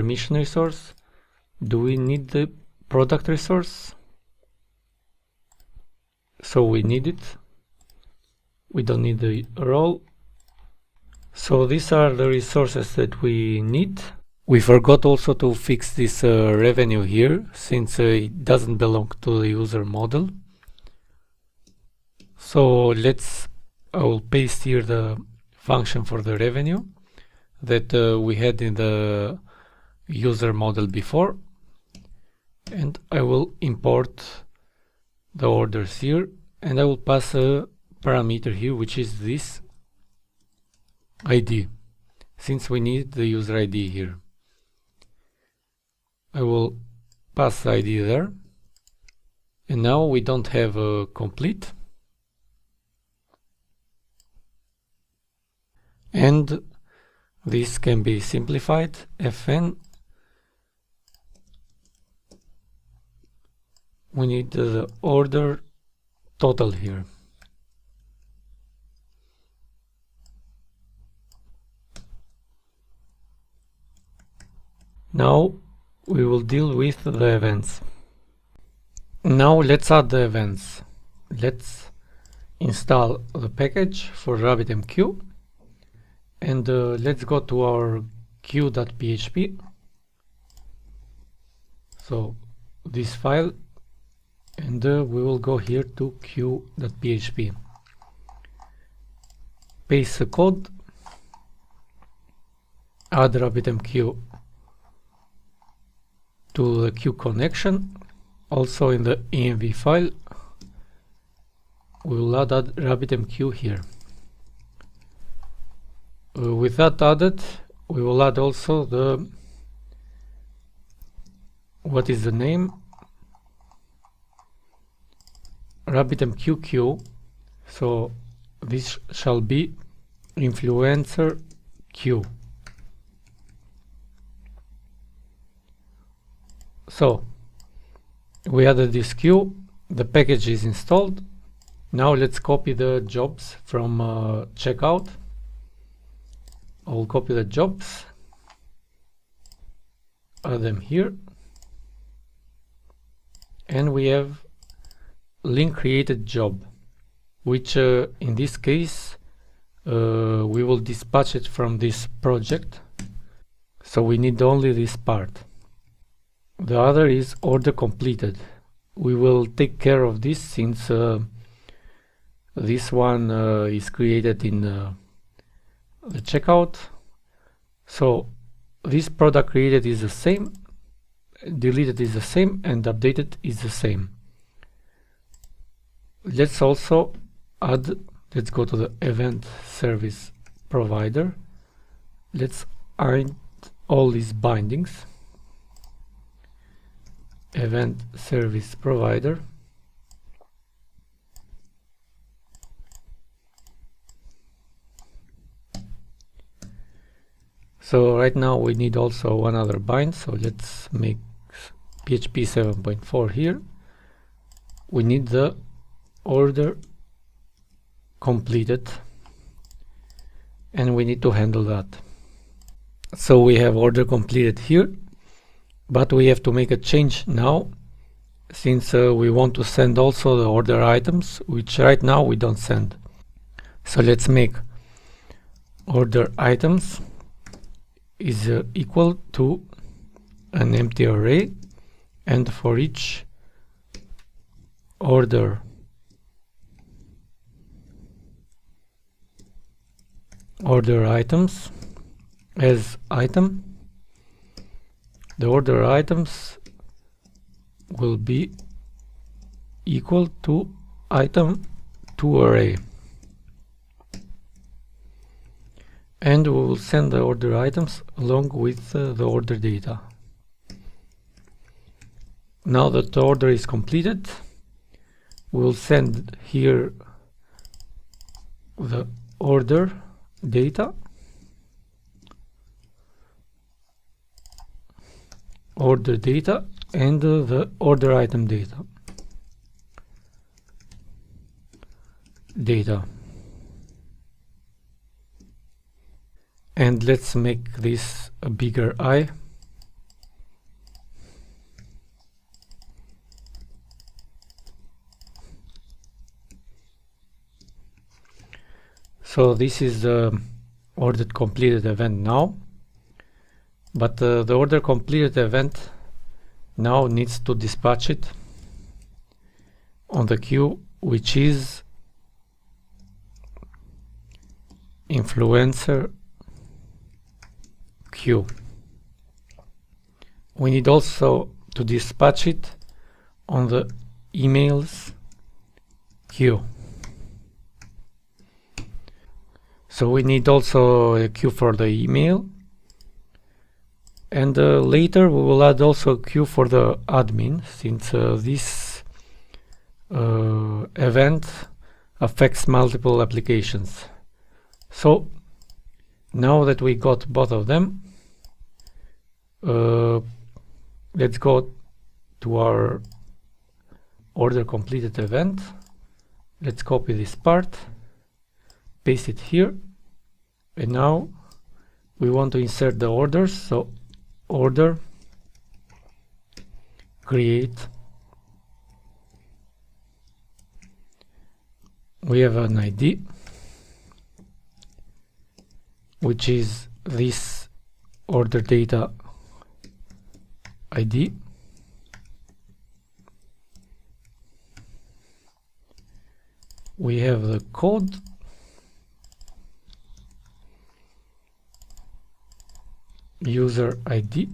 permission resource. Do we need the product resource? So we need it. We don't need the role. So these are the resources that we need. We forgot also to fix this revenue here, since it doesn't belong to the user model. So I will paste here the function for the revenue that we had in the user model before, and I will import the orders here, and I will pass a parameter here, which is this ID, since we need the user ID here. I will pass the ID there, and now we don't have a complete, and this can be simplified. Fn, we need the order total here. Now we will deal with the events. Now let's add the events. Let's install the package for RabbitMQ, and let's go to our queue.php. So this file, and we will go here to queue.php. Paste the code, add RabbitMQ to the queue connection. Also in the env file, we will add RabbitMQ here. With that added, we will add also the what is the name, RabbitMQ queue. So this shall be influencer queue. So we added this queue, the package is installed. Now let's copy the jobs from checkout. I will copy the jobs, add them here, and we have link created job, which in this case we will dispatch it from this project, so we need only this part. The other is order completed. We will take care of this, since this one is created in the checkout. So this product created is the same, deleted is the same, and updated is the same. Let's also add, let's go to the event service provider. Let's add all these bindings. Event service provider, so right now we need also one other bind, so let's make PHP 7.4 here. We need the order completed, and we need to handle that. So we have order completed here, but we have to make a change now, since we want to send also the order items, which right now we don't send. So let's make order items is equal to an empty array, and for each order items as item, the order items will be equal to item to array, and we will send the order items along with the order data. Now that the order is completed, we'll data and the order item data. And let's make this a bigger I, So this is the order completed event now, but the order completed event now needs to dispatch it on the queue, which is influencer queue. We need also to dispatch it on the emails queue. So we need also a queue for the email, and later we will add also a queue for the admin, since this event affects multiple applications. So now that we got both of them, let's go to our order completed event. Let's copy this part, paste it here, and now we want to insert the orders. So order create, we have an ID, which is this order data ID. We have the code, user ID,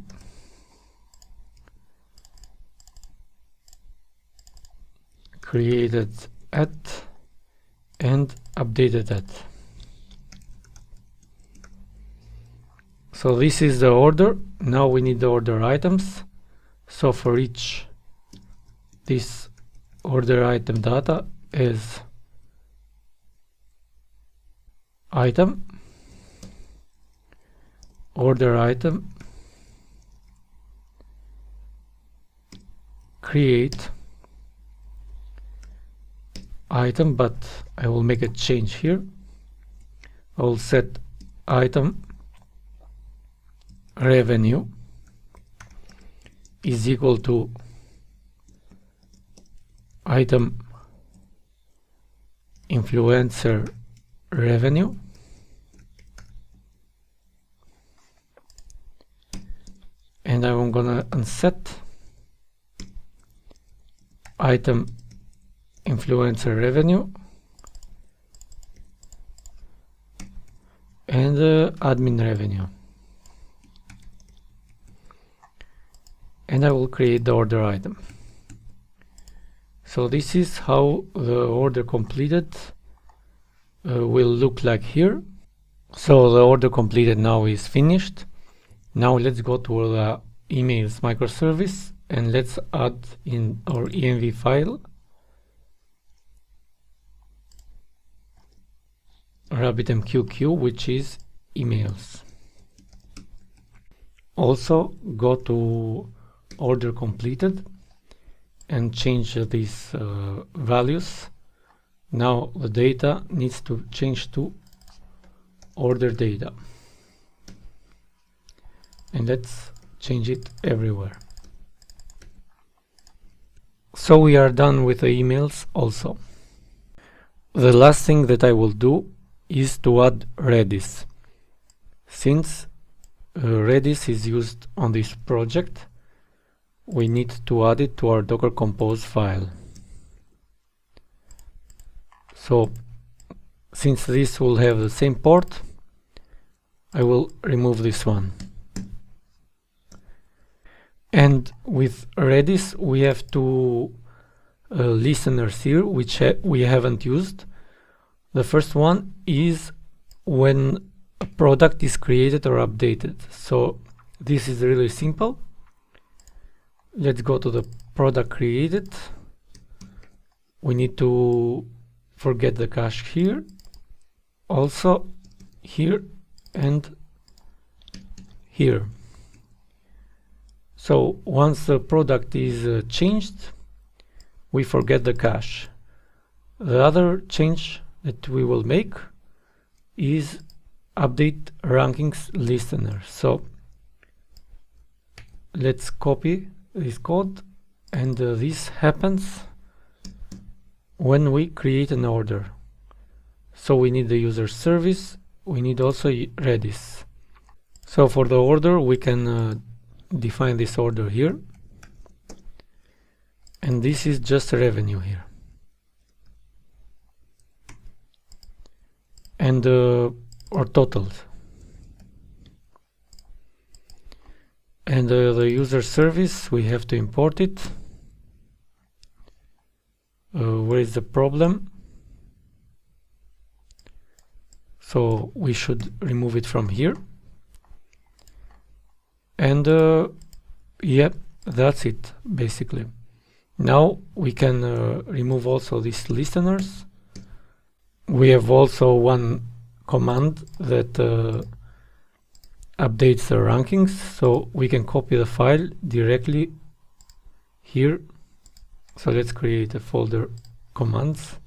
created at, and updated at. So this is the order. Now we need the order items. So for each, this order item data is item, order item, create item, but I will make a change here. I will set item revenue is equal to item influencer revenue, and I'm gonna unset item influencer revenue and admin revenue, and I will create the order item. So this is how the order completed will look like here. So the order completed now is finished. Now let's go to the emails microservice and let's add in our env file RabbitMQ, which is emails. Also go to order completed and change these values. Now the data needs to change to order data, and let's change it everywhere. So we are done with the emails also. The last thing that I will do is to add Redis. Since Redis is used on this project, we need to add it to our Docker Compose file. So since this will have the same port, I will remove this one. And with Redis we have two listeners here which we haven't used. The first one is when a product is created or updated. So this is really simple. Let's go to the product created. We need to forget the cache here, also here and here. So once the product is changed, we forget the cache. The other change that we will make is update rankings listener. So let's copy this code, and this happens when we create an order. So we need the user service, we need also Redis. So for the order, we can define this order here, and this is just revenue here, and or totals, and the user service, we have to import it. Where is the problem? So we should remove it from here. And yeah, that's it basically. Now we can remove also these listeners. We have also one command that updates the rankings, so we can copy the file directly here. So let's create a folder commands.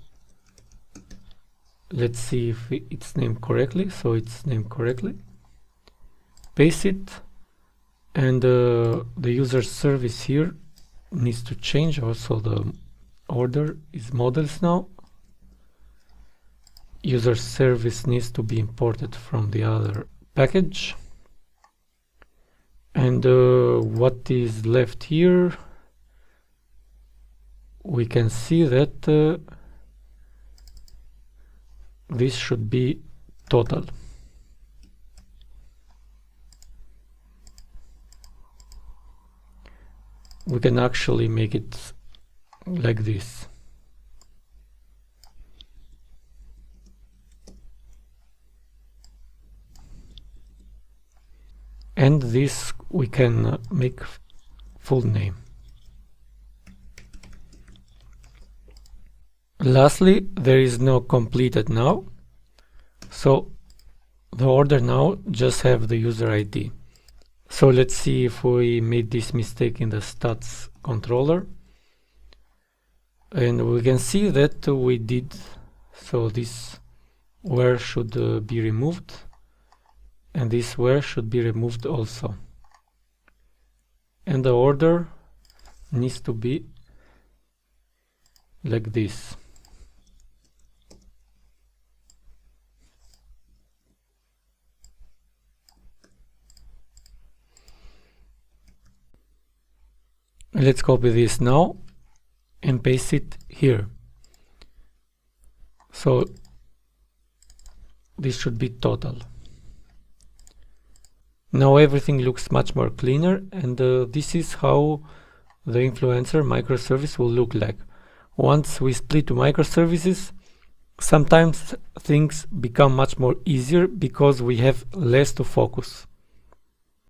Let's see if it's named correctly. So it's named correctly. Paste it. And the user service here needs to change. Also the order is models now. User service needs to be imported from the other package. And what is left here, we can see that this should be total. We can actually make it like this. And this we can make full name. Lastly, there is no completed now. So the order now just have the user ID. So let's see if we made this mistake in the stats controller. And we can see that we did. So this where should be removed. And this where should be removed also. And the order needs to be like this. Let's copy this now and paste it here. So this should be total. Now everything looks much more cleaner, and this is how the influencer microservice will look like. Once we split to microservices, sometimes things become much more easier because we have less to focus.